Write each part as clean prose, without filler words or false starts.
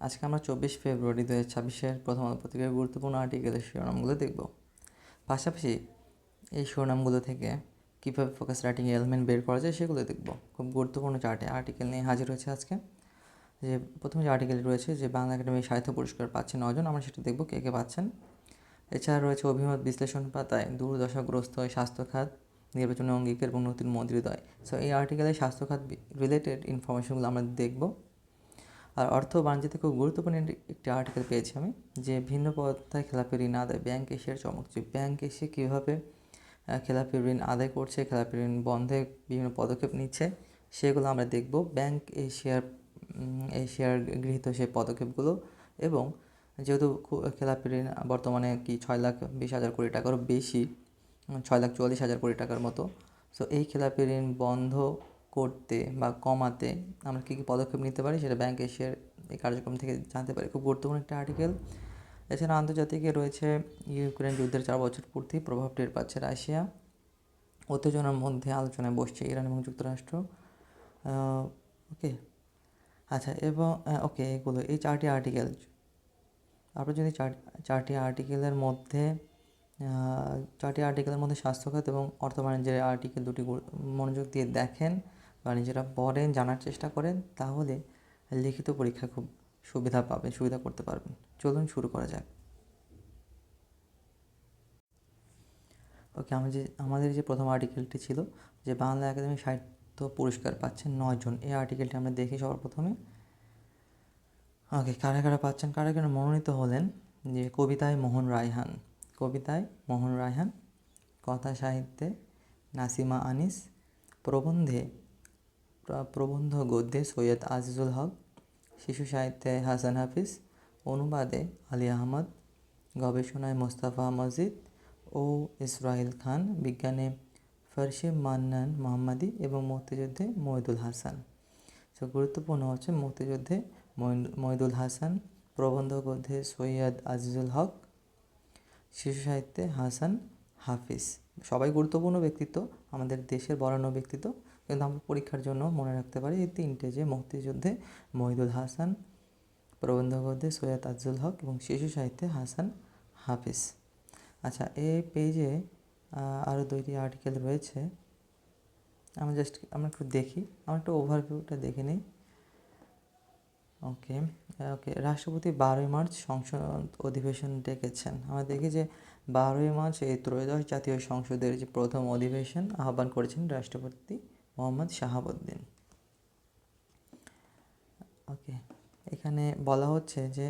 আজকে আমরা 24 ফেব্রুয়ারি 2026-এর প্রথম আলো পত্রিকার গুরুত্বপূর্ণ আর্টিকেলের শিরোনামগুলো দেখব। পাশাপাশি এই শিরোনামগুলো থেকে কীভাবে ফোকাস রাইটিং এলিমেন্ট বের করা যায় সেগুলো দেখব। খুব গুরুত্বপূর্ণ চারটে আর্টিকেল নিয়ে হাজির হয়েছে আজকে। যে প্রথমে যে আর্টিকেল রয়েছে যে বাংলা একাডেমি সাহিত্য পুরস্কার পাচ্ছে 9 জন, আমরা সেটা দেখব কে কে পাচ্ছেন। এছাড়া রয়েছে অভিমত বিশ্লেষণ পাতায় দুর্দশাগ্রস্ত স্বাস্থ্য খাত, নির্বাচনী অঙ্গীকার এবং নতুন মন্ত্রীদ্বয়। সো এই আর্টিকেলে স্বাস্থ্য খাত রিলেটেড ইনফরমেশনগুলো আমরা দেখব। আর অর্থ বাণিজ্য থেকে খুব গুরুত্বপূর্ণ একটি আর্টিকেল পেয়েছি আমি, যে ভিন্ন পন্থায় খেলাপি ঋণ আদায়, ব্যাংক এশিয়ার চমক। যে ব্যাংক এশিয়া কীভাবে খেলাপি ঋণ আদায় করছে, খেলাপি ঋণ বন্ধে বিভিন্ন পদক্ষেপ নিচ্ছে, সেগুলো আমরা দেখব। ব্যাংক এশিয়ার গৃহীত সেই পদক্ষেপগুলো, এবং যেহেতু খেলাপি ঋণ বর্তমানে 6,20,000 কোটি টাকারও বেশি, 6,40,000 কোটি টাকার মতো। সো এই খেলাপি ঋণ বন্ধ করতে বা কমাতে আমরা কী কী পদক্ষেপ নিতে পারি সেটা ব্যাংক এশিয়ার এই কার্যক্রম থেকে জানতে পারি। খুব গুরুত্বপূর্ণ একটা আর্টিকেল। এছাড়া আন্তর্জাতিকে রয়েছে ইউক্রেন যুদ্ধের 4 বছর পূর্তি, প্রভাব টের পাচ্ছে রাশিয়া, উত্তেজনার মধ্যে আলোচনায় বসছে ইরান এবং যুক্তরাষ্ট্র। ওকে, আচ্ছা, এবং এগুলো এই চারটি আর্টিকেল। তারপর যদি চারটি আর্টিকেলের মধ্যে স্বাস্থ্যখাত এবং অর্থ বাণিজ্যের আর্টিকেল দুটি মনোযোগ দিয়ে দেখেন বা নিজেরা পড়েন, জানার চেষ্টা করেন, তাহলে লিখিত পরীক্ষা খুব সুবিধা করতে পারবেন। চলুন শুরু করা যাক। ওকে, আমাদের যে প্রথম আর্টিকেলটি ছিল যে বাংলা একাডেমি সাহিত্য পুরস্কার পাচ্ছেন 9 জন, এই আর্টিকেলটি আমরা দেখি সবার প্রথমে। ওকে, কারা কারা পাচ্ছেন, কারা কারা মনোনীত হলেন। যে কবিতায় মোহন রায়হান, কথা সাহিত্যে নাসিমা আনিস, প্রবন্ধ গদ্যে সৈয়দ আজিজুল হক, শিশু সাহিত্যে হাসান হাফিজ, অনুবাদে আলী আহমদ, গবেষণায় মোস্তাফা মজিদ ও ইসরাইল খান, বিজ্ঞানে ফারশিম মান্নান মোহাম্মদী এবং মুক্তিযুদ্ধে মহিদুল হাসান। সো গুরুত্বপূর্ণ হচ্ছে মুক্তিযুদ্ধে মহিদুল হাসান, প্রবন্ধ গদ্যে সৈয়দ আজিজুল হক, শিশু সাহিত্যে হাসান হাফিজ। সবাই গুরুত্বপূর্ণ ব্যক্তিত্ব, আমাদের দেশের বরেণ্য ব্যক্তিত্ব, কিন্তু আমরা পরীক্ষার জন্য মনে রাখতে পারি এই তিনটে, যে মুক্তিযুদ্ধে মহিদুল হাসান, প্রবন্ধ গদ্যে সৈয়দ আজিজুল হক এবং শিশু সাহিত্যে হাসান হাফিজ। আচ্ছা, এই পেজে আরও 2টি আর্টিকেল রয়েছে। আমরা একটু দেখি, আমরা একটু ওভারভিউটা দেখে নিই। ওকে, রাষ্ট্রপতি 12ই মার্চ সংসদ অধিবেশন ডেকেছেন। আমরা দেখি যে 12ই মার্চ এই ত্রয়োদশ জাতীয় সংসদের যে প্রথম অধিবেশন আহ্বান করেছেন রাষ্ট্রপতি মোহাম্মদ শাহাবুদ্দিন। ওকে, এখানে বলা হচ্ছে যে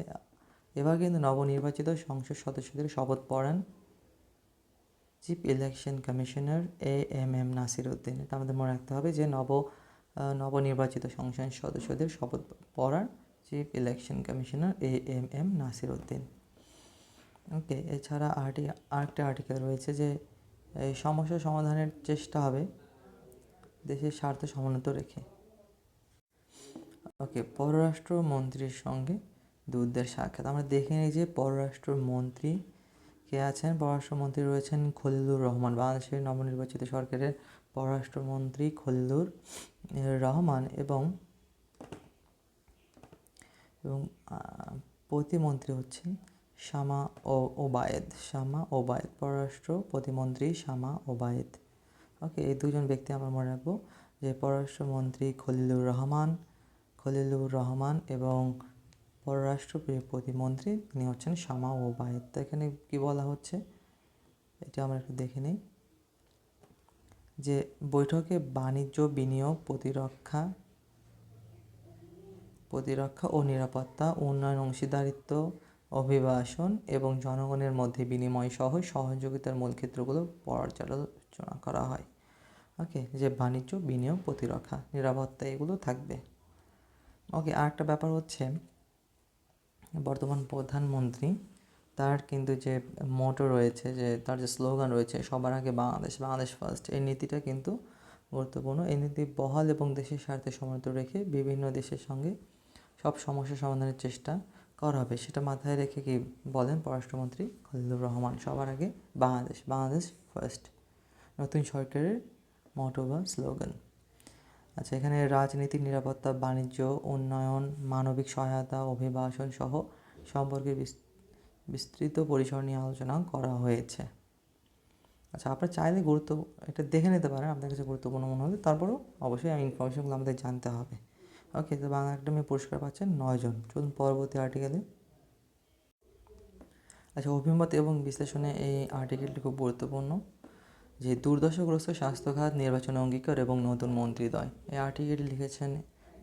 এবার কিন্তু নবনির্বাচিত সংসদ সদস্যদের শপথ পড়ান chief election commissioner AMM Nasir Uddin. এটা আমাদের মনে রাখতে হবে যে নবনির্বাচিত সংসদ সদস্যদের শপথ পড়ান chief election commissioner AMM Nasir Uddin. Okay, এছাড়া আরেকটা আর্টিকেল রয়েছে যে এই সমস্যা সমাধানের চেষ্টা হবে দেশের স্বার্থ সমুন্নত রেখে। ওকে, পররাষ্ট্রমন্ত্রীর সঙ্গে দূতদের সাক্ষাৎ। আমরা দেখে নিই যে পররাষ্ট্রমন্ত্রী কে আছেন। পররাষ্ট্রমন্ত্রী রয়েছেন খলিলুর রহমান, বাংলাদেশের নবনির্বাচিত সরকারের পররাষ্ট্রমন্ত্রী খলিলুর রহমান, এবং প্রতিমন্ত্রী হচ্ছেন শামা ওবায়েদ, পররাষ্ট্র প্রতিমন্ত্রী শামা ওবায়েদ। ওকে, এই দুজন ব্যক্তি আমরা মনে রাখবো, যে পররাষ্ট্রমন্ত্রী খলিলুর রহমান এবং পররাষ্ট্র প্রতিমন্ত্রী তিনি হচ্ছেন শামা ওবায়েদ। তো এখানে কী বলা হচ্ছে এটা আমরা একটু দেখে নিই। যে বৈঠকে বাণিজ্য, বিনিয়োগ, প্রতিরক্ষা ও নিরাপত্তা, উন্নয়ন, অংশীদারিত্ব, অভিবাসন এবং জনগণের মধ্যে বিনিময় সহ সহযোগিতার মূল ক্ষেত্রগুলো পর্যালোচনা করা হয়। ওকে, যে বাণিজ্য, বিনিয়োগ, প্রতিরক্ষা, নিরাপত্তা এগুলো থাকবে। ওকে, আরেকটা ব্যাপার হচ্ছে বর্তমান প্রধানমন্ত্রী তার কিন্তু যে মোটো রয়েছে, যে তার যে স্লোগান রয়েছে সবার আগে বাংলাদেশ ফার্স্ট, এই নীতিটা কিন্তু গুরুত্বপূর্ণ। এই নীতি বহাল এবং দেশের স্বার্থে সমন্বিত রেখে বিভিন্ন দেশের সঙ্গে সব সমস্যা সমাধানের চেষ্টা করা হবে, সেটা মাথায় রেখে কি বলেন পররাষ্ট্রমন্ত্রী খলিলুর রহমান। সবার আগে বাংলাদেশ ফার্স্ট নতুন সরকারের মোটো বা স্লোগান। আচ্ছা, এখানে রাজনীতি, নিরাপত্তা, বাণিজ্য, উন্নয়ন, মানবিক সহায়তা, অভিবাসন সহ সম্পর্কে বিস্তৃত পরিসর নিয়ে আলোচনা করা হয়েছে। আচ্ছা, আপনারা চাইলে এটা দেখে নিতে পারেন আপনার কাছে গুরুত্বপূর্ণ মনে হলে, তারপরেও অবশ্যই এই ইনফরমেশনগুলো আমাদের জানতে হবে। ওকে, তো বাংলা একাডেমি পুরস্কার পাচ্ছেন 9 জন। চলুন পরবর্তী আর্টিকেলে। আচ্ছা, অভিমত এবং বিশ্লেষণে এই আর্টিকেলটি খুব গুরুত্বপূর্ণ, যে দুর্দশাগ্রস্ত স্বাস্থ্যখাত, নির্বাচন অঙ্গীকার এবং নতুন মন্ত্রীদ্বয়। এই আর্টিকেলটি লিখেছেন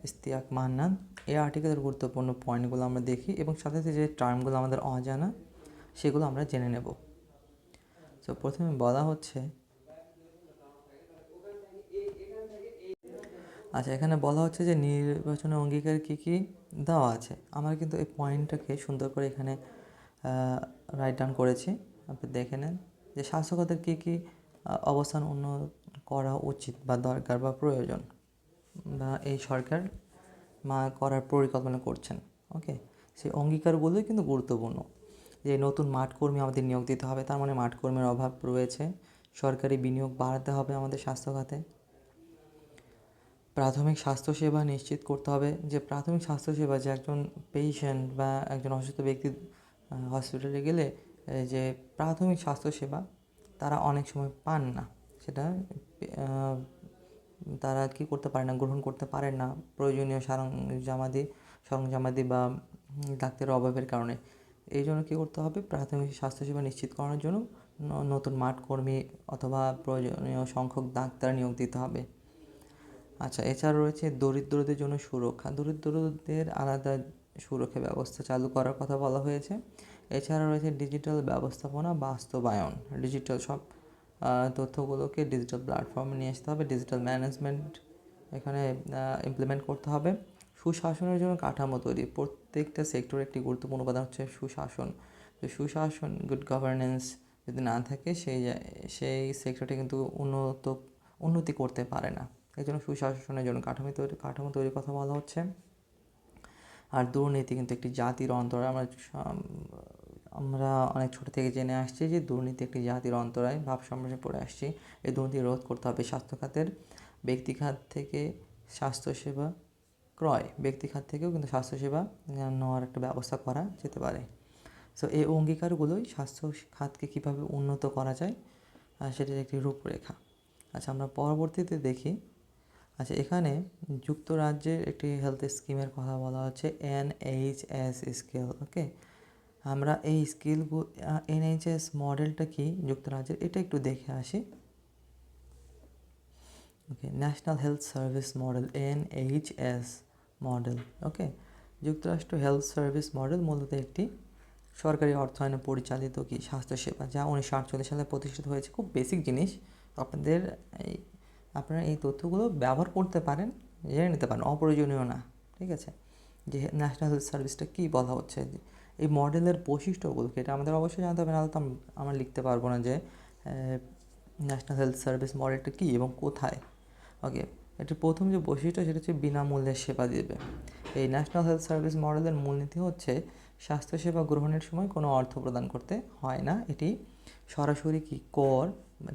ইশতিয়াক মান্নান। এই আর্টিকেলের গুরুত্বপূর্ণ পয়েন্টগুলো আমরা দেখি এবং সাথে সাথে যে টার্মগুলো আমাদের অজানা সেগুলো আমরা জেনে নেব। তো প্রথমে বলা হচ্ছে, আচ্ছা এখানে বলা হচ্ছে যে নির্বাচনের অঙ্গীকার কী কী দেওয়া আছে। আমরা কিন্তু এই পয়েন্টটাকে সুন্দর করে এখানে রাইট ডাউন করেছি, আপনি দেখে নেন যে স্বাস্থ্যখাতের কী কী অবস্থান উন্নত করা উচিত বা দরকার বা প্রয়োজন, বা এই সরকার করার পরিকল্পনা করছেন। ওকে, সেই অঙ্গীকারগুলোই কিন্তু গুরুত্বপূর্ণ। যে নতুন মাঠকর্মী আমাদের নিয়োগ দিতে হবে, তার মানে মাঠকর্মীর অভাব রয়েছে। সরকারি বিনিয়োগ বাড়াতে হবে আমাদের স্বাস্থ্য খাতে। প্রাথমিক স্বাস্থ্যসেবা নিশ্চিত করতে হবে, যে প্রাথমিক স্বাস্থ্যসেবা, যে একজন পেশেন্ট বা একজন অসুস্থ ব্যক্তি হসপিটালে গেলে যে প্রাথমিক স্বাস্থ্যসেবা তারা অনেক সময় পান না, সেটা তারা কী করতে পারে না, গ্রহণ করতে পারেন না প্রয়োজনীয় সরঞ্জামাদি বা ডাক্তারের অভাবের কারণে। এই জন্য কী করতে হবে, প্রাথমিক স্বাস্থ্যসেবা নিশ্চিত করানোর জন্য নতুন মাঠকর্মী অথবা প্রয়োজনীয় সংখ্যক ডাক্তার নিয়োগ দিতে হবে। আচ্ছা, এছাড়া রয়েছে দরিদ্রদের জন্য সুরক্ষা, দরিদ্রদের আলাদা সুরক্ষা ব্যবস্থা চালু করার কথা বলা হয়েছে। এছাড়া রয়েছে ডিজিটাল ব্যবস্থাপনা বাস্তবায়ন, ডিজিটাল সব তথ্যগুলোকে ডিজিটাল প্ল্যাটফর্মে নিয়ে আসতে হবে, ডিজিটাল ম্যানেজমেন্ট এখানে ইমপ্লিমেন্ট করতে হবে। সুশাসনের জন্য কাঠামো তৈরি, প্রত্যেকটা সেক্টরে একটি গুরুত্বপূর্ণ উপাদান হচ্ছে সুশাসন। যে সুশাসন, গুড গভর্নেন্স যদি না থাকে সেই সেক্টরটি কিন্তু উন্নতি করতে পারে না। এই জন্য সুশাসনের জন্য কাঠামো তৈরির কথা বলা হচ্ছে। আর দুর্নীতি কিন্তু একটি জাতির অন্তরায়, আমরা অনেক ছোটো থেকে জেনে আসছি যে দুর্নীতি একটি জাতির অন্তরায়, ভাব সমাজে পড়ে আসছি। এই দুর্নীতি রোধ করতে হবে। স্বাস্থ্যখাতের ব্যক্তিখাত থেকে স্বাস্থ্যসেবা ক্রয়, ব্যক্তিখাত থেকেও কিন্তু স্বাস্থ্যসেবা নেওয়ার একটা ব্যবস্থা করা যেতে পারে। সো এই অঙ্গীকারগুলোই স্বাস্থ্য খাতকে কীভাবে উন্নত করা যায় সেটির একটি রূপরেখা। আচ্ছা, আমরা পরবর্তীতে দেখি। আচ্ছা, এখানে যুক্তরাজ্যের একটি হেলথ স্কিমের কথা বলা হচ্ছে, NHS স্কিল। ওকে, আমরা এই স্কিলগুলো, NHS মডেলটা কি যুক্তরাজ্যের, এটা একটু দেখে আসি। Okay, national health service model, NHS model. Okay, যুক্তরাষ্ট্র হেলথ সার্ভিস মডেল মূলত একটি সরকারি অর্থায়নে পরিচালিত স্বাস্থ্যসেবা, যা 1948 সালে প্রতিষ্ঠিত হয়েছে। খুব বেসিক জিনিস, আপনারা এই তথ্যগুলো ব্যবহার করতে পারেন, জেনে নিতে পারেন, অপ্রয়োজনীয় না। ঠিক আছে, যে ন্যাশনাল হেলথ সার্ভিসটা কী বলা হচ্ছে, এই মডেলের বৈশিষ্ট্যগুলোকে এটা আমাদের অবশ্যই জানতে হবে, নাহলে তো আমরা লিখতে পারবো না যে ন্যাশনাল হেলথ সার্ভিস মডেলটা কী এবং কোথায়। ওকে, এটির প্রথম যে বৈশিষ্ট্য সেটা হচ্ছে বিনামূল্যে সেবা দেবে। এই ন্যাশনাল হেলথ সার্ভিস মডেলের মূলনীতি হচ্ছে স্বাস্থ্যসেবা গ্রহণের সময় কোনো অর্থ প্রদান করতে হয় না। এটি সরাসরি কর,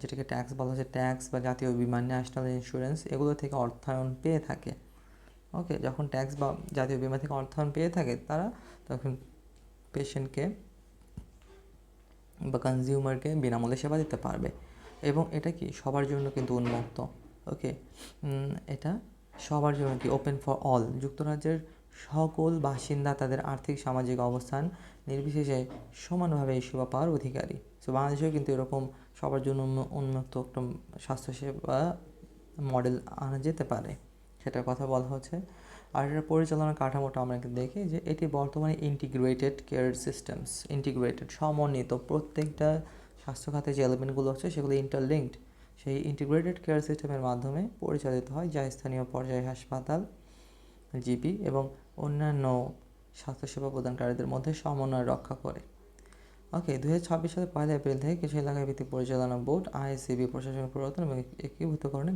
যেটাকে ট্যাক্স বলা হচ্ছে, ট্যাক্স বা জাতীয় বিমা, ন্যাশনাল ইন্স্যুরেন্স, এগুলো থেকে অর্থায়ন পেয়ে থাকে। ওকে, যখন ট্যাক্স বা জাতীয় বিমা থেকে অর্থায়ন পেয়ে থাকে তারা, তখন পেশেন্টকে বা কনজিউমারকে বিনামূল্যে সেবা দিতে পারবে। এবং এটা কি সবার জন্য কিন্তু উন্মুক্ত। ওকে, এটা সবার জন্য ওপেন ফর অল। যুক্তরাজ্যের সকল বাসিন্দা তাদের আর্থিক সামাজিক অবস্থান নির্বিশেষে সমানভাবে এই সেবা পাওয়ার অধিকারী। সো বাংলাদেশেও কিন্তু এরকম সবার জন্য উন্মুক্ত একটা স্বাস্থ্যসেবা মডেল আনা যেতে পারে, সেটার কথা বলা হচ্ছে। আর এটার পরিচালনার কাঠামোটা আমরা দেখি যে এটি বর্তমানে ইন্টিগ্রেটেড কেয়ার সিস্টেমস, ইন্টিগ্রেটেড সমন্বিত, প্রত্যেকটা স্বাস্থ্যখাতে যে এলিমেন্টগুলো হচ্ছে সেগুলো ইন্টারলিঙ্কড, সেই ইন্টিগ্রেটেড কেয়ার সিস্টেমের মাধ্যমে পরিচালিত হয়, যা স্থানীয় পর্যায়ে হাসপাতাল, জিপি এবং অন্যান্য স্বাস্থ্যসেবা প্রদানকারীদের মধ্যে সমন্বয় রক্ষা করে। ওকে, 2026 সালের 1 এপ্রিল থেকে কিছু এলাকায় ভিত্তিক পরিচালনা বোর্ড, ICB প্রশাসনিক পরিবর্তন এবং একীভূতকরণে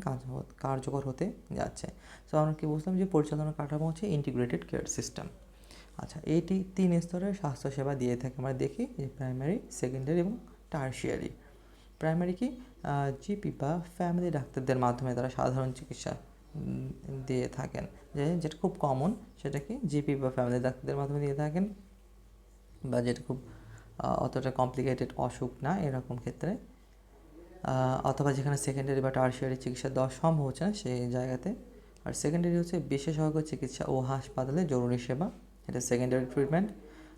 কার্যকর হতে যাচ্ছে। সো আমরা কি বুঝলাম যে পরিচালনা কাঠামো হচ্ছে ইন্টিগ্রেটেড কেয়ার সিস্টেম। আচ্ছা, এটি 3 স্তরের স্বাস্থ্যসেবা দিয়ে থাকে। আমরা দেখি যে প্রাইমারি, সেকেন্ডারি এবং টার্সিয়ারি। প্রাইমারি কি, জিপি বা ফ্যামিলি ডাক্তারদের মাধ্যমে তারা সাধারণ চিকিৎসা দিয়ে থাকেন, যেটা খুব কমন সেটা কি জিপি বা ফ্যামিলি ডাক্তারদের মাধ্যমে দিয়ে থাকেন, বা যেটা খুব অতটা কমপ্লিকেটেড অসুখ না এরকম ক্ষেত্রে, অথবা যেখানে সেকেন্ডারি বা টার্সিয়ারি চিকিৎসা দেওয়া সম্ভব হচ্ছে না সেই জায়গাতে। আর সেকেন্ডারি হচ্ছে বিশেষজ্ঞ চিকিৎসা ও হাসপাতালে জরুরি সেবা, এটা সেকেন্ডারি ট্রিটমেন্ট।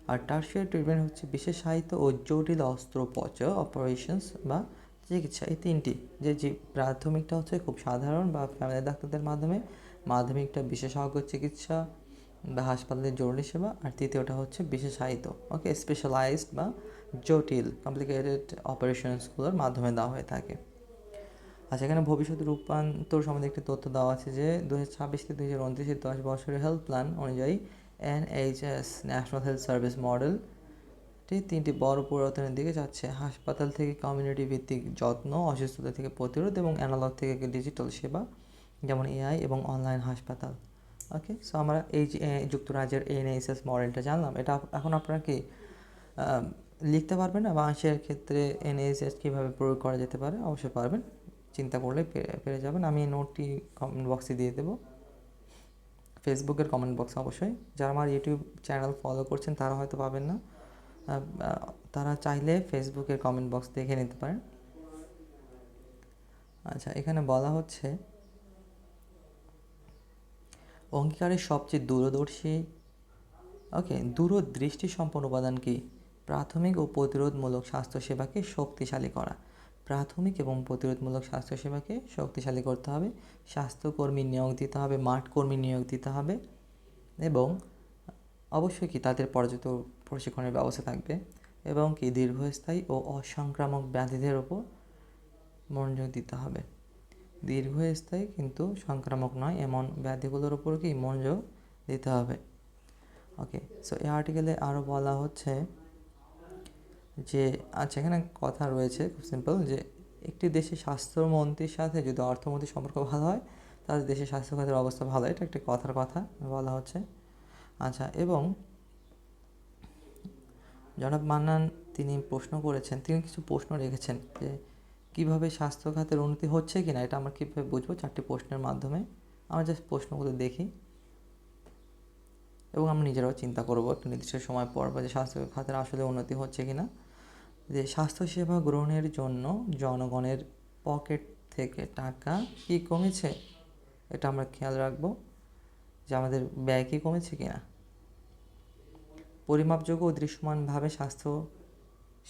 আর টার্সিয়ারি ট্রিটমেন্ট হচ্ছে বিশেষায়িত ও জটিল অস্ত্রোপচার অপারেশনস বা চিকিৎসা, এই তিনটি। যে প্রাথমিকটা হচ্ছে খুব সাধারণ বা ফ্যামিলি ডাক্তারদের মাধ্যমে, মাধ্যমিকটা বিশেষজ্ঞ চিকিৎসা বা হাসপাতালের জরুরি সেবা, আর তৃতীয়টা হচ্ছে বিশেষায়িত ওকে স্পেশালাইজড বা জটিল কমপ্লিকেটেড অপারেশনসগুলোর মাধ্যমে দেওয়া হয়ে থাকে। আচ্ছা, এখানে ভবিষ্যৎ রূপান্তর সম্বন্ধে একটি তথ্য দেওয়া আছে যে 2026 থেকে 2029 10 বছরের হেলথ প্ল্যান অনুযায়ী NHS ন্যাশনাল হেলথ সার্ভিস মডেলটি তিনটি বড় পরিবর্তনের দিকে যাচ্ছে। হাসপাতাল থেকে কমিউনিটি ভিত্তিক যত্ন, অসুস্থতা থেকে প্রতিরোধ এবং অ্যানালগ থেকে ডিজিটাল সেবা যেমন AI এবং অনলাইন হাসপাতাল। ওকে, সো আমরা এই যে যুক্তরাজ্যের NHS মডেলটা জানলাম। এটা এখন আপনারা কি লিখতে পারবেন না? বাংলাদেশের ক্ষেত্রে NHS কীভাবে প্রয়োগ করা যেতে পারে অবশ্যই পারবেন, চিন্তা করলে পেরে যাবেন। আমি এই নোটটি কমেন্ট বক্সে দিয়ে দেবো, ফেসবুকের কমেন্ট বক্সে অবশ্যই। যারা আমার ইউটিউব চ্যানেল ফলো করছেন তারা হয়তো পাবেন না, তারা চাইলে ফেসবুকের কমেন্ট বক্স দেখে নিতে পারেন। আচ্ছা, এখানে বলা হচ্ছে অঙ্গীকারের সবচেয়ে দূরদৃষ্টি সম্পন্ন উপাদান কি? প্রাথমিক ও প্রতিরোধমূলক স্বাস্থ্যসেবাকে শক্তিশালী করা। প্রাথমিক এবং প্রতিরোধমূলক স্বাস্থ্যসেবাকে শক্তিশালী করতে হবে, স্বাস্থ্যকর্মী নিয়োগ দিতে হবে, মাঠকর্মী নিয়োগ দিতে হবে, এবং অবশ্যই কি তাদের পর্যাপ্ত প্রশিক্ষণের ব্যবস্থা থাকবে, এবং কি দীর্ঘস্থায়ী ও অসংক্রামক ব্যাধিদের ওপর মনোযোগ দিতে হবে। দীর্ঘস্থায়ী কিন্তু সংক্রামক নয় এমন ব্যাধিগুলোর উপর কি মনোযোগ দিতে হবে। ওকে, সো এই আর্টিকেলে আরও বলা হচ্ছে যে, আচ্ছা এখানে কথা রয়েছে খুব সিম্পল, যে একটি দেশের স্বাস্থ্যমন্ত্রীর সাথে যদি অর্থমন্ত্রীর সম্পর্ক ভালো হয় তাহলে দেশের স্বাস্থ্য খাতের অবস্থা ভালো, এটা একটি কথার কথা বলা হচ্ছে। আচ্ছা, এবং জনাব মান্নান তিনি প্রশ্ন করেছেন, তিনি কিছু প্রশ্ন রেখেছেন যে কীভাবে স্বাস্থ্য খাতের উন্নতি হচ্ছে কি না, এটা আমরা কীভাবে বুঝবো? 4টি প্রশ্নের মাধ্যমে আমরা জাস্ট প্রশ্নগুলো দেখি এবং আমরা নিজেরাও চিন্তা করবো একটা নির্দিষ্ট সময় পর বা যে স্বাস্থ্য খাতের আসলে উন্নতি হচ্ছে কি না। যে স্বাস্থ্যসেবা গ্রহণের জন্য জনগণের পকেট থেকে টাকা কি কমেছে, এটা আমরা খেয়াল রাখবো যে আমাদের ব্যয় কি কমেছে কি না। পরিমাপযোগ্য ও দৃশ্যমানভাবে স্বাস্থ্য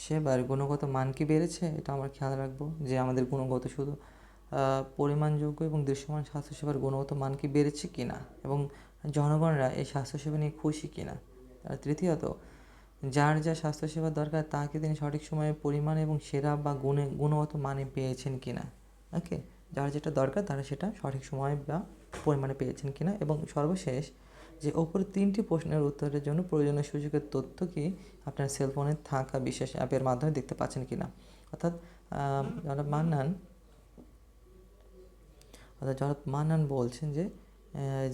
সেবার গুণগত মান কি বেড়েছে, এটা আমরা খেয়াল রাখবো যে আমাদের গুণগত শুধু পরিমাণযোগ্য এবং দৃশ্যমান স্বাস্থ্যসেবার গুণগত মান কি বেড়েছে কি না, এবং জনগণরা এই স্বাস্থ্যসেবা নিয়ে খুশি কি না। আর তৃতীয়ত, যার যা স্বাস্থ্যসেবার দরকার তাকে তিনি সঠিক সময়ে পরিমাণ এবং সেরা বা গুণগত মানে পেয়েছেন কি না। ওকে, যার যেটা দরকার তারা সেটা সঠিক সময় বা পরিমাণে পেয়েছেন কি না। এবং সর্বশেষ, যে ওপরের 3টি প্রশ্নের উত্তরের জন্য প্রয়োজনীয় সুযোগের তথ্য কি আপনার সেলফোনে থাকা বিশেষ অ্যাপের মাধ্যমে দেখতে পাচ্ছেন কি না। অর্থাৎ জনাব মান্নান বলছেন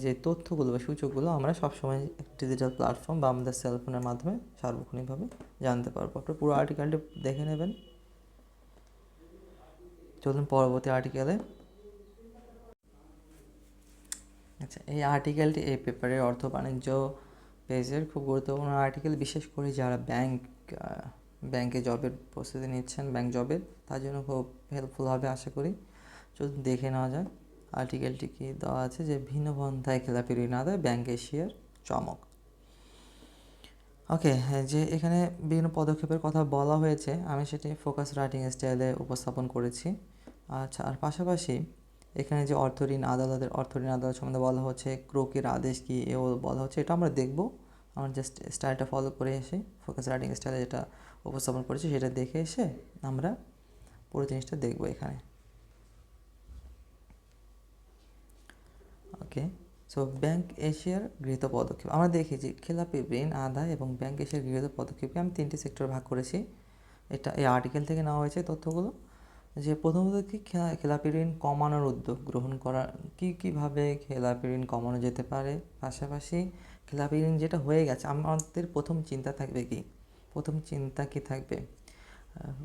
যে তথ্যগুলো বা সূচকগুলো আমরা সবসময় ডিজিটাল প্ল্যাটফর্ম বা আমাদের সেলফোনের মাধ্যমে সার্বক্ষণিকভাবে জানতে পারবো। আপনার পুরো আর্টিকেলটি দেখে নেবেন। চলুন পরবর্তী আর্টিকেলে। আচ্ছা, এই আর্টিকেলটি এই পেপারের অর্থ বাণিজ্য পেজের খুব গুরুত্বপূর্ণ আর্টিকেল, বিশেষ করে যারা ব্যাংকে জবের প্রস্তুতি নিচ্ছেন, ব্যাংক জবের, তার জন্য খুব হেল্পফুল হবে আশা করি। চলুন দেখে নেওয়া যাক আর্টিকেলটি কি দেওয়া আছে। যে ভিন্ন পন্থায় খেলাপি ঋণ আদায় ব্যাংক এশিয়ার চমক। ওকে, যে এখানে বিভিন্ন পদক্ষেপের কথা বলা হয়েছে, আমি সেটি ফোকাস রাইটিং স্টাইলে উপস্থাপন করেছি। আচ্ছা, আর পাশাপাশি এখানে যে অর্থ ঋণ আদালত সম্বন্ধে বলা হচ্ছে, ক্রোকের আদেশ কী এও বলা হচ্ছে, এটা আমরা দেখব। আমরা জাস্ট স্টাইলটা ফলো করে এসে ফোকাস রাইটিং স্টাইলে যেটা উপস্থাপন করেছি সেটা দেখে এসে আমরা পুরো জিনিসটা দেখব এখানে। ওকে, সো ব্যাংক এশিয়ার গৃহীত পদক্ষেপ আমরা দেখি যে খেলাপি ঋণ আদায় এবং ব্যাংক এশিয়ার গৃহীত পদক্ষেপে আমি 3টি সেক্টর ভাগ করেছি। এটা এই আর্টিকেল থেকে নেওয়া হয়েছে তথ্যগুলো। যে প্রথমত কি খেলাপি ঋণ কমানোর উদ্যোগ গ্রহণ করা, কীভাবে খেলাপি ঋণ কমানো যেতে পারে। পাশাপাশি খেলাপি ঋণ যেটা হয়ে গেছে, আমাদের প্রথম চিন্তা কি থাকবে,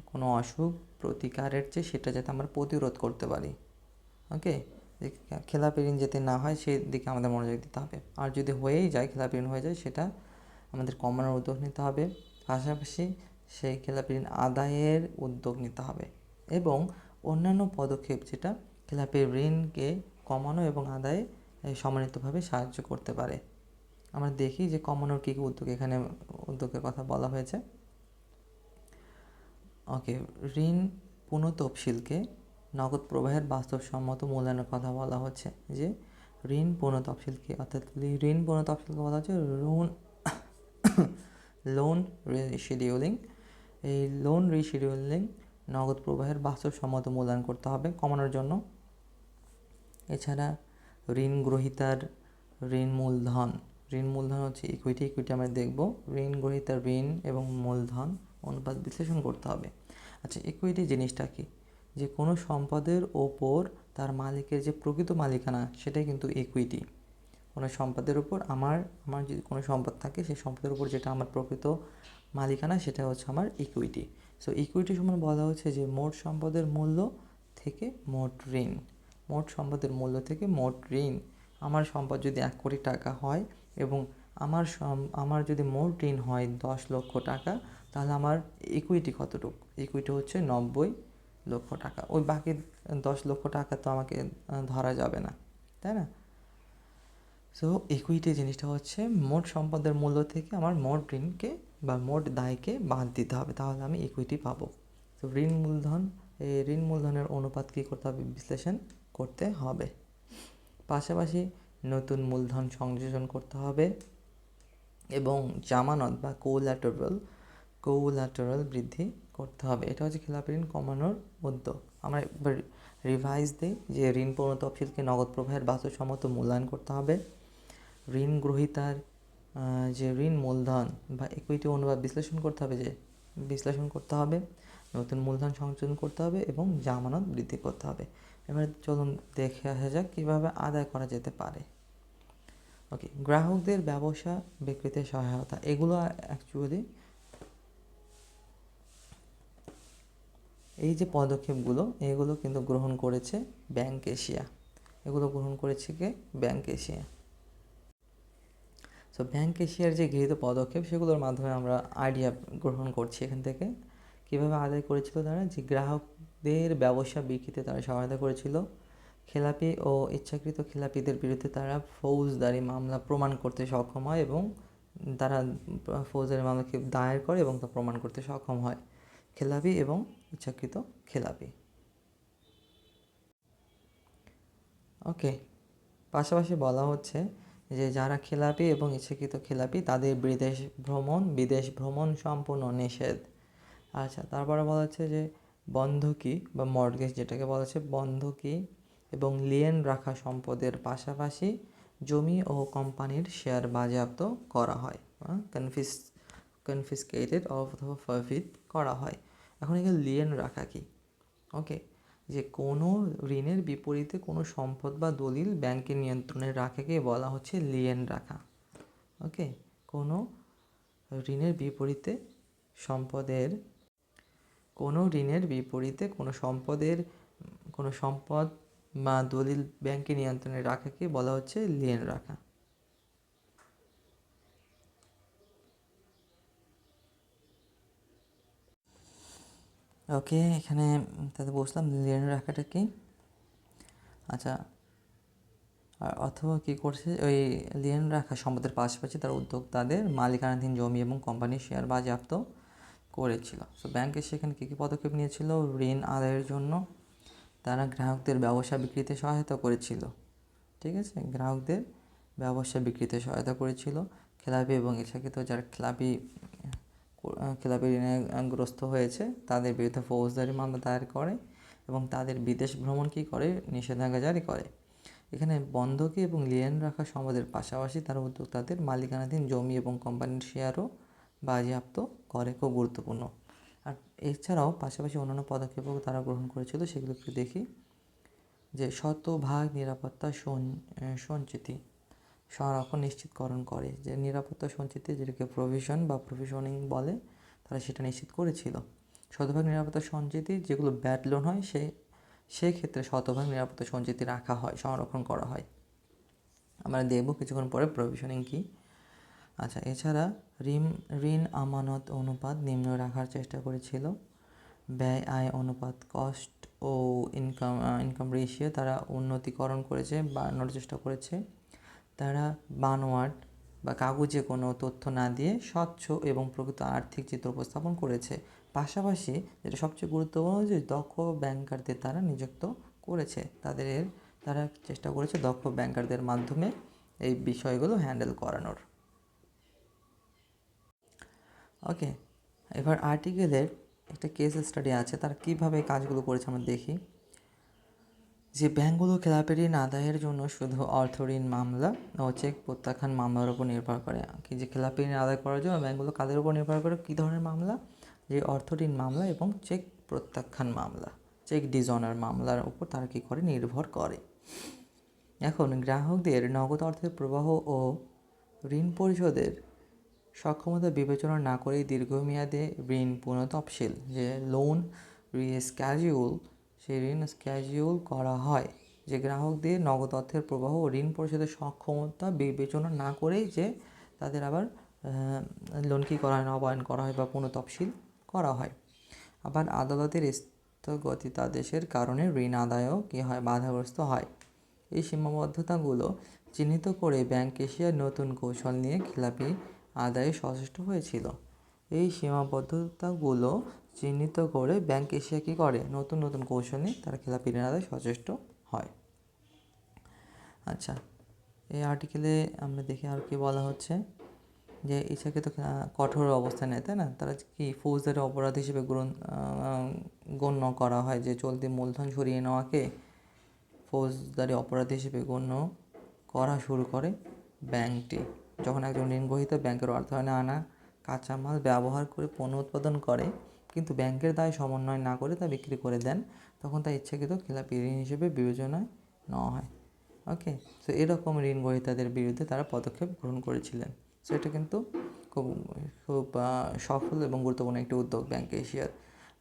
কোনো অসুখ প্রতিকারের চেয়ে সেটা যাতে আমরা প্রতিরোধ করতে পারি। ওকে, যে খেলাপি ঋণ যাতে না হয় সেই দিকে আমাদের মনোযোগ দিতে হবে। আর যদি হয়েই যায়, খেলাপি ঋণ হয়ে যায়, সেটা আমাদের কমানোর উদ্যোগ নিতে হবে। পাশাপাশি সেই খেলাপি ঋণ আদায়ের উদ্যোগ নিতে হবে এবং অন্যান্য পদক্ষেপ যেটা খেলাপি ঋণকে কমানো এবং আদায়ে সমানিতভাবে সাহায্য করতে পারে। আমরা দেখি যে কমানোর কী কী উদ্যোগ, এখানে উদ্যোগের কথা বলা হয়েছে। ওকে, ঋণ পুনঃতফসিলকে নগদ প্রবাহের বাস্তবসম্মত মূল্যায়নের কথা বলা হচ্ছে। যে ঋণ পুনঃতফসিলকে, অর্থাৎ ঋণ পুনঃতফসিলকে বলা হচ্ছে লোন রিশিডিউলিং। এই লোন রিশিডিউলিং নগদ প্রবাহের বাস্তবসম্মত মূল্যায়ন করতে হবে কমানোর জন্য। এছাড়া ঋণ গ্রহীতার ঋণ মূলধন হচ্ছে ইকুইটি আমরা দেখব। ঋণ গ্রহীতার ঋণ এবং মূলধন অনুপাত বিশ্লেষণ করতে হবে। আচ্ছা, ইকুইটি জিনিসটা কি? যে কোনো সম্পদের ওপর তার মালিকের যে প্রকৃত মালিকানা, সেটাই কিন্তু ইকুইটি। কোনো সম্পদের উপর আমার যদি কোনো সম্পদ থাকে, সেই সম্পদের উপর যেটা আমার প্রকৃত মালিকানা, সেটা হচ্ছে আমার ইকুইটি। সো ইকুইটি সমান বলা হচ্ছে যে মোট সম্পদের মূল্য থেকে মোট ঋণ। মোট সম্পদের মূল্য থেকে মোট ঋণ। আমার সম্পদ যদি 1 কোটি টাকা হয় এবং আমার যদি মোট ঋণ হয় 10 লক্ষ টাকা, তাহলে আমার ইকুইটি কতটুকু? ইকুইটি হচ্ছে 90 লক্ষ টাকা। ওই বাকি 10 লক্ষ টাকা তো আমাকে ধরা যাবে না, তাই না? সো ইকুইটি জিনিসটা হচ্ছে মোট সম্পদের মূল্য থেকে আমার মোট ঋণকে বা মোট দায়কে বাদ দিতে হবে, তাহলে আমি ইকুইটি পাবো। তো ঋণ মূলধনের অনুপাত কী করতে হবে? বিশ্লেষণ করতে হবে। পাশাপাশি নতুন মূলধন সংযোজন করতে হবে এবং জামানত বা কোল্যাটারাল বৃদ্ধি করতে হবে। এটা হচ্ছে খেলাপি ঋণ কমানোর উদ্যোগ। আমরা একবার রিভাইজ দিই যে ঋণ পুনঃতফসিলকে নগদ প্রবাহের বাস্তবসম্মত মূল্যায়ন করতে হবে। ঋণ গ্রহীতার যে ঋণ মূলধন বা ইকুইটি অনুপাত বিশ্লেষণ করতে হবে, নতুন মূলধন সংযোজন করতে হবে এবং জামানত বৃদ্ধি করতে হবে। এবার চলুন দেখে আসা যাক কীভাবে আদায় করা যেতে পারে। ওকে, গ্রাহকদের ব্যবসা বিক্রিতে সহায়তা, এগুলো অ্যাকচুয়ালি এই যে পদক্ষেপগুলো, এগুলো কিন্তু গ্রহণ করেছে ব্যাংক এশিয়া। সো ব্যাংক এশিয়ার যে গৃহীত পদক্ষেপ, সেগুলোর মাধ্যমে আমরা আইডিয়া গ্রহণ করছি এখান থেকে। কীভাবে আদায় করেছিল তারা? যে গ্রাহকদের ব্যবসা বিক্রিতে তারা সহায়তা করেছিল। খেলাপি ও ইচ্ছাকৃত খেলাপিদের বিরুদ্ধে তারা ফৌজদারি মামলা প্রমাণ করতে সক্ষম হয় এবং তারা ফৌজদারি মামলাকে দায়ের করে এবং তা প্রমাণ করতে সক্ষম হয়, খেলাপি এবং ইচ্ছাকৃত খেলাপি। ওকে, পাশাপাশি বলা হচ্ছে যে যারা খেলাপি এবং ইচ্ছাকৃত খেলাপি, তাদের বিদেশ ভ্রমণ সম্পূর্ণ নিষেধ। আচ্ছা, তারপরে বলা হচ্ছে যে বন্ধকি বা মর্টগেজ, যেটাকে বলা হচ্ছে বন্ধকি এবং লিয়েন রাখা সম্পদের পাশাপাশি জমি ও কোম্পানির শেয়ার বাজেয়াপ্ত করা হয়, কনফিসকেটেড অথবা ফরফিট করা হয়। এখন এখানে লিয়েন রাখা কি? ওকে, যে কোনো ঋণের বিপরীতে কোনো সম্পদ বা দলিল ব্যাংকের নিয়ন্ত্রণে রাখাকে বলা হচ্ছে লিয়েন রাখা। ওকে, কোনো ঋণের বিপরীতে কোনো সম্পদ বা দলিল ব্যাংকের নিয়ন্ত্রণে রাখাকে বলা হচ্ছে লিয়েন রাখা। ওকে, এখানে তাতে বসলাম লিয়েন রাখাটা কি। আচ্ছা, অথবা কী করছে, ওই লিয়েন রাখা সম্পদের পাশাপাশি তার উদ্যোক্তাদের মালিকানাধীন জমি এবং কোম্পানির শেয়ার বাজেয়াপ্ত করেছিল। সো ব্যাংকে সেখানে কী কী পদক্ষেপ নিয়েছিল? ঋণ আদায়ের জন্য তারা গ্রাহকদের ব্যবসা বিক্রিতে সহায়তা করেছিল। ঠিক আছে, গ্রাহকদের ব্যবসা বিক্রিতে সহায়তা করেছিল। খেলাপি এবং ইচ্ছাকৃত যারা খেলাপি ঋণগ্রস্ত হয়েছে, তাদের বিরুদ্ধে ফৌজদারি মামলা দায়ের করে এবং তাদের বিদেশ ভ্রমণ কী করে? নিষেধাজ্ঞা জারি করে। এখানে বন্ধকি এবং লিয়েন রাখা সম্পদের পাশাপাশি তারা উদ্যোক্তাদের মালিকানাধীন জমি এবং কোম্পানির শেয়ারও বাজেয়াপ্ত করে, খুব গুরুত্বপূর্ণ। আর এছাড়াও পাশাপাশি অন্যান্য পদক্ষেপও তারা গ্রহণ করেছিল, সেগুলো একটু দেখি। যে শতভাগ নিরাপত্তা সঞ্চিতি সংরক্ষণ নিশ্চিতকরণ করে, যে নিরাপত্তা সঞ্চিতি, যেটাকে প্রভিশন বা প্রভিশনিং বলে, তারা সেটা নিশ্চিত করেছিল। শতভাগ নিরাপত্তা সঞ্চিতি যেগুলো ব্যাড লোন হয়, সেই ক্ষেত্রে শতভাগ নিরাপত্তা সঞ্চিতি রাখা হয়, সংরক্ষণ করা হয়। আমরা দেখব কিছুক্ষণ পরে প্রভিশনিং কী। আচ্ছা, এছাড়া ঋণ আমানত অনুপাত নিম্ন রাখার চেষ্টা করেছিল। ব্যয় আয় অনুপাত, কস্ট ও ইনকাম রেশিও তারা উন্নতিকরণ করেছে, বাড়ানোর চেষ্টা করেছে। তারা বানোয়াট বা কাগজে কোনো তথ্য না দিয়ে স্বচ্ছ এবং প্রকৃত আর্থিক চিত্র উপস্থাপন করেছে। পাশাপাশি যেটা সবচেয়ে গুরুত্বপূর্ণ, যে দক্ষ ব্যাংকারদের তারা নিযুক্ত করেছে। তারা চেষ্টা করেছে দক্ষ ব্যাংকারদের মাধ্যমে এই বিষয়গুলো হ্যান্ডেল করানোর। ওকে, এবার আর্টিকেলের একটা কেস স্টাডি আছে, তারা কীভাবে কাজগুলো করেছে আমরা দেখি। যে ব্যাংকগুলো খেলাপি ঋণ আদায়ের জন্য শুধু অর্থ ঋণ মামলা ও চেক প্রত্যাখ্যান মামলার উপর নির্ভর করে। কি যে খেলাপি ঋণ আদায় করার জন্য ব্যাংকগুলো কাদের উপর নির্ভর করে, কী ধরনের মামলা? যে অর্থ ঋণ মামলা এবং চেক প্রত্যাখ্যান মামলা, চেক ডিসঅনার মামলার উপর তারা কী করে, নির্ভর করে। এখন গ্রাহকদের নগদ অর্থের প্রবাহ ও ঋণ পরিশোধের সক্ষমতা বিবেচনা না করেই দীর্ঘমেয়াদে ঋণ পুনঃতফসিল, যে লোন রিস্ক্যাডিউল, সেই ঋণ স্ক্যাডিউল করা হয়। যে গ্রাহকদের নগদ অর্থের প্রবাহ ও ঋণ পরিশোধের সক্ষমতা বিবেচনা না করেই যে তাদের আবার লোন কী করা হয়, নবায়ন করা হয় বা পুনঃতফসিল করা হয়। আবার আদালতের স্থগিতাদেশের কারণে ঋণ আদায়ও কী হয়, বাধাগ্রস্ত হয়। এই সীমাবদ্ধতাগুলো চিহ্নিত করে ব্যাংক এশিয়া নতুন কৌশল নিয়ে খেলাপি আদায়ে সচেষ্ট হয়েছিল। এই সীমাবদ্ধতাগুলো চিহ্নিত করে ব্যাংক এশিয়া কী করে, নতুন নতুন কৌশল নিয়ে তারা খেলাপি ঋণ আদায়ে সচেষ্ট হয়। আচ্ছা, এই আর্টিকেলে আমরা দেখি আর কি বলা হচ্ছে, যে ইচ্ছাকে তো কঠোর অবস্থান নেয়, তাই না? তারা কি ফৌজদারি অপরাধ হিসেবে গণ্য করা হয়, যে চলতি মূলধন সরিয়ে নেওয়াকে ফৌজদারি অপরাধ হিসেবে গণ্য করা শুরু করে ব্যাংকটি। যখন একজন ঋণগ্রহীতা ব্যাংকের অর্থায়নে আনা কাঁচামাল ব্যবহার করে পণ্য উৎপাদন করে, কিন্তু ব্যাংকের দায় সমন্বয় না করে তা বিক্রি করে দেন, তখন তা ইচ্ছাকৃত খেলাপি ঋণ হিসেবে বিবেচনায় নেওয়া হয়। ওকে, তো এরকম ঋণগ্রহীতাদের বিরুদ্ধে তারা পদক্ষেপ গ্রহণ করেছিলেন। সো এটা কিন্তু খুব খুব সফল এবং গুরুত্বপূর্ণ একটি উদ্যোগ ব্যাংক এশিয়ার।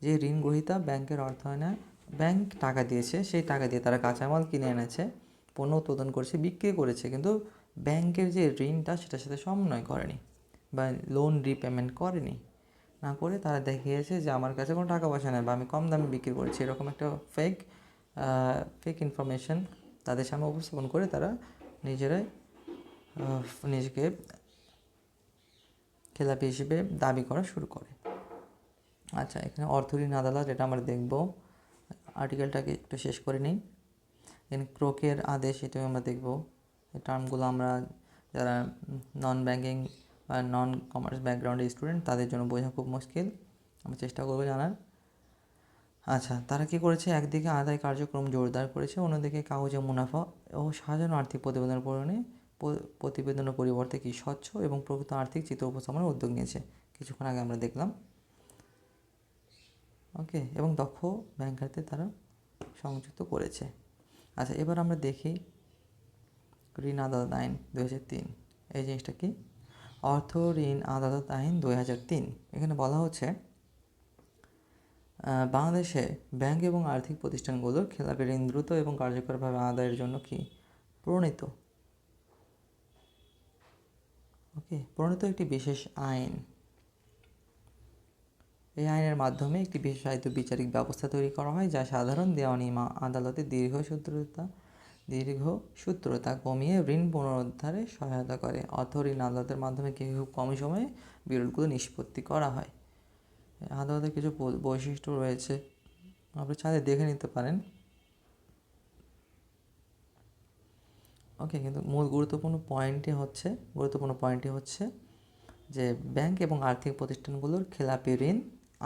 যে ঋণগ্রহীতা ব্যাংকের অর্থায়নে, ব্যাংক টাকা দিয়েছে, সেই টাকা দিয়ে তারা কাঁচামাল কিনে এনেছে, পণ্য উৎপাদন করেছে, বিক্রি করেছে, কিন্তু ব্যাংকের যে ঋণটা সেটার সাথে সমন্বয় করেনি বা লোন রিপেমেন্ট করেনি। না করে তারা দেখিয়েছে যে আমার কাছে কোনো টাকা পয়সা নেই বা আমি কম দামে বিক্রি করছি, এরকম একটা ফেক ইনফরমেশন তাদের সামনে উপস্থাপন করে তারা নিজেরাই নিজেকে খেলাপি হিসেবে দাবি করা শুরু করে। আচ্ছা, এখানে অর্থ ঋণ আদালত, এটা আমরা দেখব। আর্টিকেলটাকে একটু শেষ করে নিই। এখানে ক্রোকের আদেশ, এটাও আমরা দেখব। এই টার্মগুলো আমরা যারা নন ব্যাঙ্কিং বা নন কমার্স ব্যাকগ্রাউন্ডের স্টুডেন্ট তাদের জন্য বোঝা খুব মুশকিল, আমরা চেষ্টা করবো জানার। আচ্ছা, তারা কী করেছে, একদিকে আদায় কার্যক্রম জোরদার করেছে, অন্যদিকে কাগজে মুনাফা ও সাজানো আর্থিক প্রতিবেদনের পরিবর্তে কি স্বচ্ছ এবং প্রকৃত আর্থিক চিত্র উপস্থাপনের উদ্যোগ নিয়েছে, কিছুক্ষণ আগে আমরা দেখলাম। ওকে, এবং দক্ষ ব্যাংকারদের তারা সংযুক্ত করেছে। আচ্ছা, এবার আমরা দেখি ঋণ আদালত আইন 2003। এই জিনিসটা কি, অর্থ ঋণ আদালত আইন 2003। এখানে বলা হচ্ছে বাংলাদেশে ব্যাংক এবং আর্থিক প্রতিষ্ঠানগুলোর খেলাপি ঋণ দ্রুত এবং কার্যকরভাবে আদায়ের জন্য কি প্রণীত একটি বিশেষ আইন। এই আইনের মাধ্যমে একটি বিশেষায়িত বিচারিক ব্যবস্থা তৈরি করা হয়, যা সাধারণ দেওয়ানি আদালতে দীর্ঘসূত্রতা কমিয়ে ঋণ পুনরুদ্ধারে সহায়তা করে। অর্থ ঋণ আদালতের মাধ্যমে খুব কম সময়ে বিরোধগুলো নিষ্পত্তি করা হয়। আদালতের কিছু বৈশিষ্ট্য রয়েছে, আপনি চাইলে দেখে নিতে পারেন। ওকে, কিন্তু মূল গুরুত্বপূর্ণ পয়েন্টটি হচ্ছে যে ব্যাংক এবং আর্থিক প্রতিষ্ঠানগুলোর খেলাপি ঋণ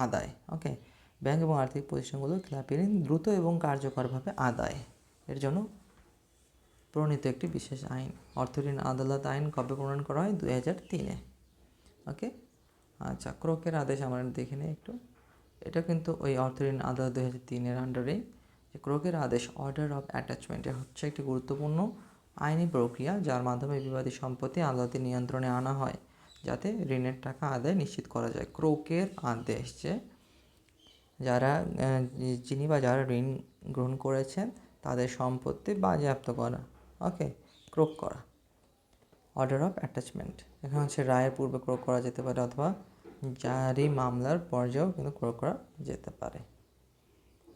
আদায়। ওকে, ব্যাংক এবং আর্থিক প্রতিষ্ঠানগুলোর খেলাপি ঋণ দ্রুত এবং কার্যকরভাবে আদায় এর জন্য প্রণীত একটি বিশেষ আইন। অর্থ ঋণ আদালত আইন কবে প্রণয়ন করা হয়, 2003-এ। ওকে, আচ্ছা, ক্রোকের আদেশ আমরা দেখে নিই একটু। এটা কিন্তু ওই অর্থ ঋণ আদালত 2003-এর আন্ডারেই। যে ক্রোকের আদেশ, অর্ডার অফ অ্যাটাচমেন্ট, হচ্ছে একটি গুরুত্বপূর্ণ আইনি প্রক্রিয়া যার মাধ্যমে বিবাদী সম্পত্তি আদালতের নিয়ন্ত্রণে আনা হয়, যাতে ঋণের টাকা আদায় নিশ্চিত করা যায়। ক্রোকের আদেশ, যে যারা যিনি বা যারা ঋণ গ্রহণ করেছেন তাদের সম্পত্তি বাজেয়াপ্ত করা, ওকে, ক্রোক করা। অর্ডার অফ অ্যাটাচমেন্ট, এখানে হচ্ছে রায়ের পূর্বে ক্রোক করা যেতে পারে অথবা জারি মামলার পর্যায়েও কিন্তু ক্রোক করা যেতে পারে।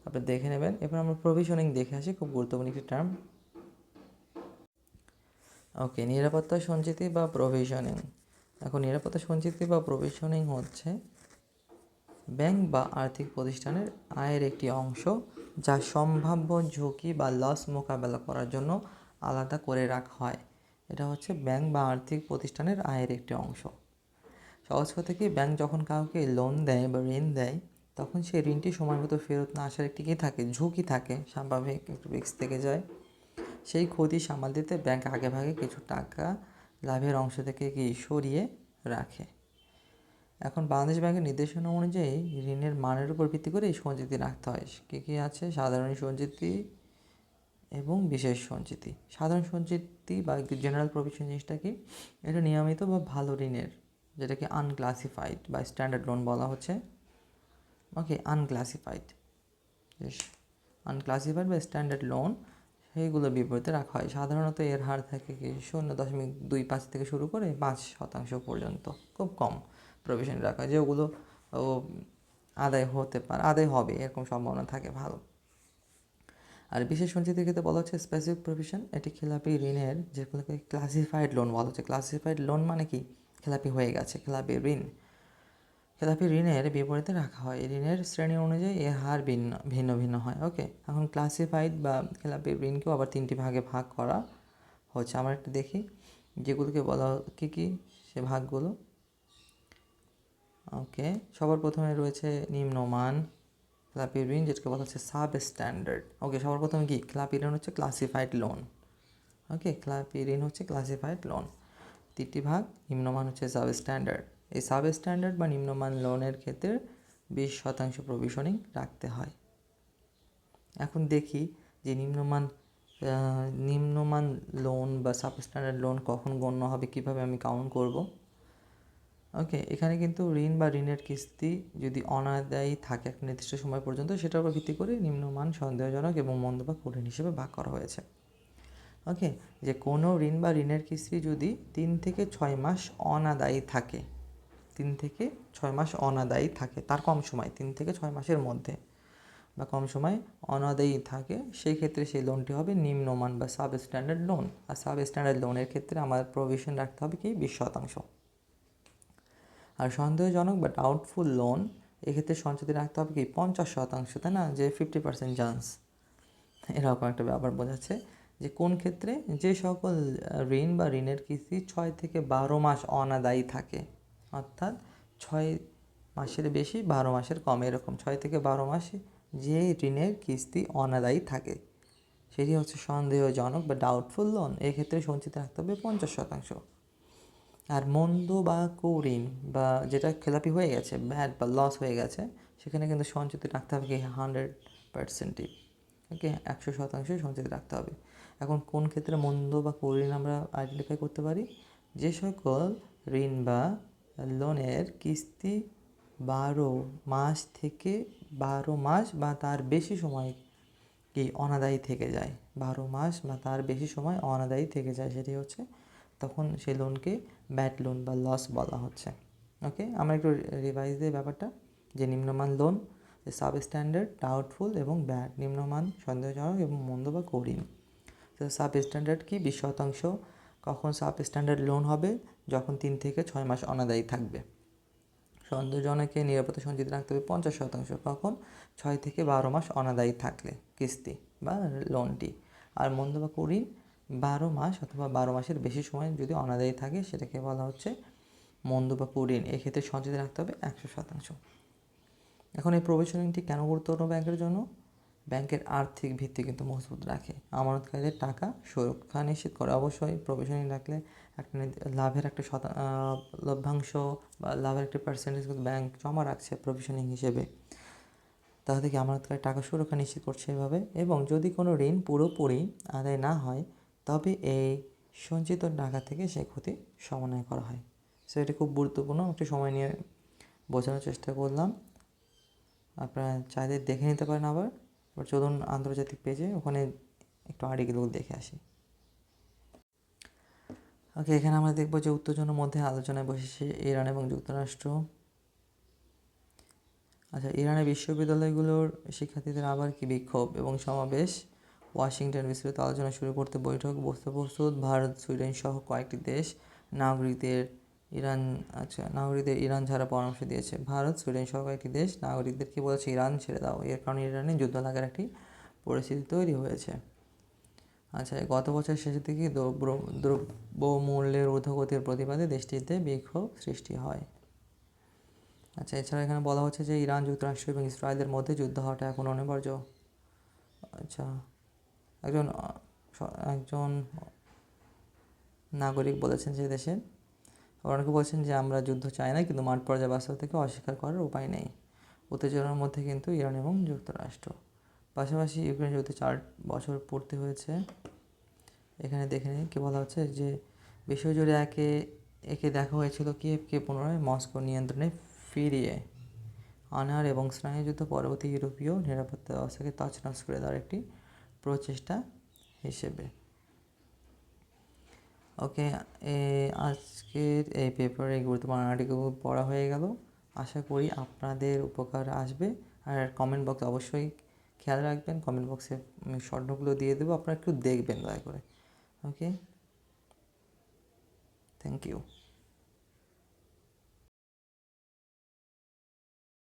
আপনি দেখে নেবেন। এবার আমরা প্রভিশনিং দেখে আসি, খুব গুরুত্বপূর্ণ একটি টার্ম। ওকে, নিরাপত্তা সঞ্চিতি বা প্রভিশনিং। এখন নিরাপত্তা সঞ্চিতি বা প্রভিশনিং হচ্ছে ব্যাংক বা আর্থিক প্রতিষ্ঠানের আয়ের একটি অংশ যা সম্ভাব্য ঝুঁকি বা লস মোকাবেলা করার জন্য আলাদা করে রাখা হয়। এটা হচ্ছে ব্যাংক বা আর্থিক প্রতিষ্ঠানের আয়ের একটি অংশ। সহজ কথা কি, ব্যাংক যখন কাউকে লোন দেয় বা ঋণ দেয় তখন সেই ঋণটি সময় মতো ফেরত না আসার একটি কী থাকে, ঝুঁকি থাকে, স্বাভাবিক একটু রিস্ক থেকে যায়। সেই ক্ষতি সামাল দিতে ব্যাংক আগেভাগে কিছু টাকা লাভের অংশ থেকে কি সরিয়ে রাখে। এখন বাংলাদেশ ব্যাংকের নির্দেশনা অনুযায়ী ঋণের মানের উপর ভিত্তি করে এই সঞ্চিতি রাখতে হয়। কী কী আছে? সাধারণ সঞ্চিতি এবং বিশেষ সঞ্চিতি। সাধারণ সঞ্চিতি বা জেনারেল প্রভিশন জিনিসটা কি, এটা নিয়মিত বা ভালো ঋণের, যেটাকে আনক্লাসিফাইড বা স্ট্যান্ডার্ড লোন বলা হচ্ছে। ওকে, আনক্লাসিফাইড বা স্ট্যান্ডার্ড লোন, সেইগুলোর বিপরীতে রাখা হয়। সাধারণত এর হার থাকে কি 0.25 থেকে শুরু করে 5% পর্যন্ত, খুব কম প্রভিশন রাখা হয়, যেগুলো আদায় হবে এরকম সম্ভাবনা থাকে ভালো। আর বিশেষ সঞ্চিতির ক্ষেত্রে বলা হচ্ছে স্পেসিফিক প্রভিশন, এটি খেলাপি ঋণের, যেগুলোকে ক্লাসিফাইড লোন বলা হচ্ছে। ক্লাসিফাইড লোন মানে কি, খেলাপি হয়ে গেছে, খেলাপি ঋণের বিপরীতে রাখা হয়। ঋণের শ্রেণী অনুযায়ী এর হার ভিন্ন ভিন্ন হয়। ওকে, এখন ক্লাসিফাইড বা খেলাপি ঋণকেও আবার 3টি ভাগে ভাগ করা হচ্ছে। আমরা একটু দেখি যেগুলোকে বলা কী সে ভাগগুলো। ওকে, সবার প্রথমে রয়েছে নিম্নমান খেলাপি ঋণ, যেটাকে বলা হচ্ছে সাব স্ট্যান্ডার্ড। ওকে, সবার প্রথমে কি খেলাপি ঋণ হচ্ছে ক্লাসিফাইড লোন। ওকে, খেলাপি ঋণ হচ্ছে ক্লাসিফাইড লোন। 3টি ভাগ, নিম্নমান হচ্ছে সাব স্ট্যান্ডার্ড। এই সাব স্ট্যান্ডার্ড বা নিম্নমান লোনের ক্ষেত্রে 20% প্রভিশনিং রাখতে হয়। এখন দেখি যে নিম্নমান লোন বা সাব স্ট্যান্ডার্ড লোন কখন গণ্য হবে, কীভাবে আমি কাউন্ট করব। ওকে, এখানে কিন্তু ঋণ বা ঋণের কিস্তি যদি অনাদায়ী থাকে একটা নির্দিষ্ট সময় পর্যন্ত, সেটার উপর ভিত্তি করে নিম্নমান, সন্দেহজনক এবং মন্দ বা কঠিন হিসেবে ভাগ করা হয়েছে। ওকে, যে কোনো ঋণ বা ঋণের কিস্তি যদি 3 থেকে 6 মাস অনাদায়ী থাকে, 3 থেকে 6 মাস অনাদায়ী থাকে, তার কম সময় 3 থেকে 6 মাসের মধ্যে বা কম সময় অনাদায়ী থাকে, সেই ক্ষেত্রে সেই লোনটি হবে নিম্নমান বা সাব স্ট্যান্ডার্ড লোন। আর সাব স্ট্যান্ডার্ড লোনের ক্ষেত্রে আমার প্রভিশন রাখতে হবে কি 20%। আর সন্দেহজনক বা ডাউটফুল লোন, এক্ষেত্রে সঞ্চিতি রাখতে হবে কি 50%, তাই না, যে 50% চান্স। এরকম একটা ব্যাপার বোঝাচ্ছে যে কোন ক্ষেত্রে, যে সকল ঋণ বা ঋণের কিস্তি 6 থেকে 12 মাস অনাদায়ী থাকে, অর্থাৎ 6 মাসের বেশি 12 মাসের কম, এরকম 6 থেকে 12 মাসে যে ঋণের কিস্তি অনাদায়ী থাকে সেটি হচ্ছে সন্দেহজনক বা ডাউটফুল লোন। এক্ষেত্রে সঞ্চিত রাখতে হবে 50%। আর মন্দ বা কুঋণ বা যেটা খেলাপি হয়ে গেছে, ব্যাড বা লস হয়ে গেছে, সেখানে কিন্তু সঞ্চিত রাখতে হবে কি 100%। ওকে, 100% সঞ্চিত রাখতে হবে। এখন কোন ক্ষেত্রে মন্দ বা কুঋণ আমরা আইডেন্টিফাই করতে পারি, যে সকল ঋণ বা লোনের কিস্তি 12 মাস থেকে 12 মাস বা তার বেশি সময় কি অনাদায়ী থেকে যায়, 12 মাস বা তার বেশি সময় অনাদায়ী থেকে যায়, সেটি হচ্ছে তখন সেই লোনকে ব্যাড লোন বা লস বলা হচ্ছে। ওকে, আমরা একটু রিভাইজ দিই ব্যাপারটা, যে নিম্নমান লোন, যে সাব স্ট্যান্ডার্ড, ডাউটফুল এবং ব্যাড, নিম্নমান সন্দেহজনক এবং মন্দ বা কুঋণ। তো সাব স্ট্যান্ডার্ড কি 20%। কখন সাব স্ট্যান্ডার্ড লোন হবে, যখন 3 থেকে 6 মাস অনাদায়ী থাকবে। সন্দেহজনকে নিরাপত্তা সঞ্চিত রাখতে হবে 50%, কখন 6 থেকে 12 মাস অনাদায়ী থাকলে কিস্তি বা লোনটি। আর মন্দ বা কুঋণ 12 মাস অথবা 12 মাসের বেশি সময় যদি অনাদায়ী থাকে, সেটাকে বলা হচ্ছে মন্দ বা কুঋণ। এক্ষেত্রে সঞ্চিত রাখতে হবে 100%। এখন এই প্রভিশনিংটি কেন গুরুত্বপূর্ণ ব্যাংকের জন্য? ব্যাংকের আর্থিক ভিত্তি কিন্তু মজবুত রাখে, আমানতকারীদের টাকা সুরক্ষা নিশ্চিত করে। অবশ্যই প্রভিশনিং রাখলে একটা লাভের একটা লভ্যাংশ বা লাভের একটা পার্সেন্টেজ কিন্তু ব্যাংক জমা রাখছে প্রভিশনিং হিসেবে, তাহলে থেকে আমানতকারীর টাকা সুরক্ষা নিশ্চিত করছে এভাবে। এবং যদি কোনো ঋণ পুরোপুরি আদায় না হয়, তবে এই সঞ্চিত টাকা থেকে সেই ক্ষতি সমন্বয় করা হয়। সো এটি খুব গুরুত্বপূর্ণ, একটু সময় নিয়ে বোঝানোর চেষ্টা করলাম। আপনারা চাইলে দেখে নিতে পারেন আবার। চলুন আন্তর্জাতিক পেজে ওখানে একটু আর্টিকেলগুলো দেখে আসি। ওকে, এখানে আমরা দেখব যে উত্তেজনার মধ্যে আলোচনায় বসেছে ইরান এবং যুক্তরাষ্ট্র। আচ্ছা, ইরানের বিশ্ববিদ্যালয়গুলোর শিক্ষার্থীদের আবার কি বিক্ষোভ এবং সমাবেশ। ওয়াশিংটন বিস্তৃত আলোচনা শুরু করতে বৈঠক বসতে প্রস্তুত ভারত, সুইডেন সহ কয়েকটি দেশ নাগরিকদের নাগরিকদের ইরান ছাড়া পরামর্শ দিয়েছে। ভারত, সুইডেন সহ কয়েকটি দেশ নাগরিকদেরকে বলেছে ইরান ছেড়ে দাও, এর কারণে ইরানে যুদ্ধ লাগার একটি পরিস্থিতি তৈরি হয়েছে। আচ্ছা, গত বছর শেষের দিকে দ্রব্যমূল্যের ঊর্ধ্বগতির প্রতিবাদে দেশটিতে বিক্ষোভ সৃষ্টি হয়। আচ্ছা, এছাড়া এখানে বলা হচ্ছে যে ইরান, যুক্তরাষ্ট্র এবং ইসরায়েলের মধ্যে যুদ্ধ হওয়াটা এখন অনিবার্য। আচ্ছা, একজন একজন নাগরিক বলেছেন যে দেশের, অনেকে বলছেন যে আমরা যুদ্ধ চাই না, কিন্তু মাঠ পর্যায়ে বাস্তব থেকে অস্বীকার করার উপায় নেই। উত্তেজনার মধ্যে কিন্তু ইরান এবং যুক্তরাষ্ট্র। পাশাপাশি ইউক্রেন যুদ্ধে 4 বছর পূর্তি হয়েছে। এখানে দেখে নিই কী বলা হচ্ছে যে বিশ্বজুড়ে একে একে দেখা হয়েছিল কিয়েভকে পুনরায় মস্কো নিয়ন্ত্রণে ফিরিয়ে আনার এবং স্নায়ুযুদ্ধ পরবর্তী ইউরোপীয় নিরাপত্তা ব্যবস্থাকে তছনছ করে দেওয়ার একটি প্রচেষ্টা হিসেবে। ওকে, আজকের এই পেপারে গুরুত্বপূর্ণ আর্টিকেল পড়া হয়ে গেল। আশা করি আপনাদের উপকার আসবে। আর কমেন্ট বক্স অবশ্যই খেয়াল রাখবেন, কমেন্ট বক্সে আমি শর্ট নোটগুলো দিয়ে দেবো, আপনারা একটু দেখবেন দয়া করে। ওকে, থ্যাংক ইউ।